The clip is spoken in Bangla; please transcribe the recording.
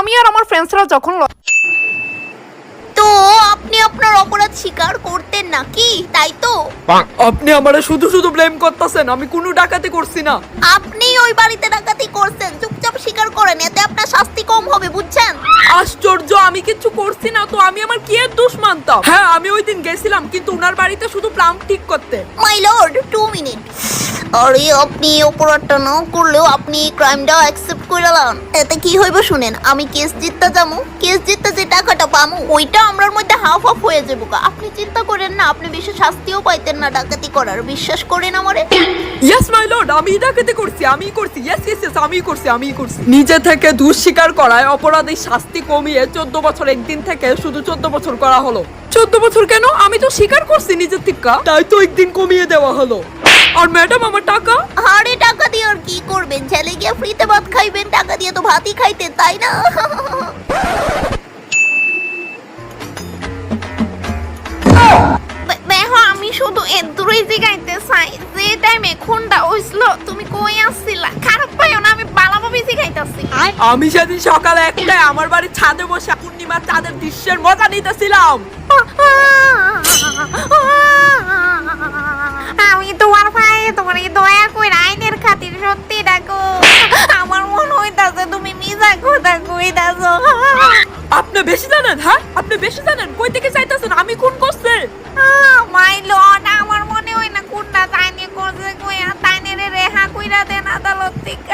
আমি আর আমার ফ্রেন্ডসরা যখন তো আপনি আপনার অপরাধ স্বীকার করতেন নাকি, তাই তো? আপনি আমারে শুধু শুধু ব্লেম করতেছেন, আমি কোনো ডাকাতি করছি না। আপনি ওই বাড়িতে ডাকাতি করছেন, চুপচাপ স্বীকার করেন, এতে আপনার শাস্তি কম হবে, বুঝছেন? আশ্চর্য, আমি কিছু করছি না তো, আমি আমার কি এর দোষ মানতাম? হ্যাঁ, আমি ওই দিন গেছিলাম কিন্তু উনার বাড়িতে শুধু প্লাম ঠিক করতে। My lord, 2 minute. আরে আপনি অপরাধটা না করলেও আপনি ক্রাইমটা অ্যাকসেপ্ট করে নেন। এতে কি হইব শুনেন, আমি কেস জিততে যাবো, কেস জিততে যে টাকাটা পামু ওইটা আমরার মধ্যে হাফ হাফ হয়ে যাবো। আপনি চিন্তা করেন না, আপনি বেশি শাস্তিও পাইতেন না ডাকাতি করার, বিশ্বাস করেন আমারে। ইয়েস মাই লর্ড, আমি ডাকাতি করছি, আমিই করছি। ইয়েস ইয়েস ইয়েস, আমিই করছি। নিজে থেকে দোষ স্বীকার করায় অপরাধের শাস্তি কমিয়ে 14 বছর একদিন থেকে শুধু 14 বছর করা হলো। 14 বছর কেন? আমি তো স্বীকার করছি নিজের থেকে, তাই তো একদিন কমিয়ে দেওয়া হলো। আর ম্যাডাম, আমার টাকা? আরে টাকা দিয়ে আর কি করবেন, ছেলে গিয়ে ফ্রিতে ভাত খাইবেন, টাকা দিয়ে তো ভাতই খাইতেন, তাই না? দেখো, আমি শুধু এদুরই জিগাইতে চাই, যে টাইমে খুনটা হইছিল তুমি কই আসছিলা? খারাপ পাইও না, আমি ভালোভাবে জিগাইতাছি। আমি সেদিন সকালে একটাই আমার বাড়ির ছাদে বসে পূর্ণিমার চাঁদের দৃশ্যের মজা নিতেছিলাম। আমি তোমার ভাই, তোমার এই দয়া কই আইনের খাতির সত্যি ডাকো। আমার মনে হইতাছে তুমি মিজা কথা কইতাছো। আপনি বেশি জানেন? হ্যাঁ, আপনি বেশি জানেন। কই থেকে চাইতেছেন আমি খুন করছি? মাই লর্ড, আমার মনে হয় না কোনটা তাইনে করছে, কইয়া তাইনে রেহা কইরা দেন আদালত থেকে।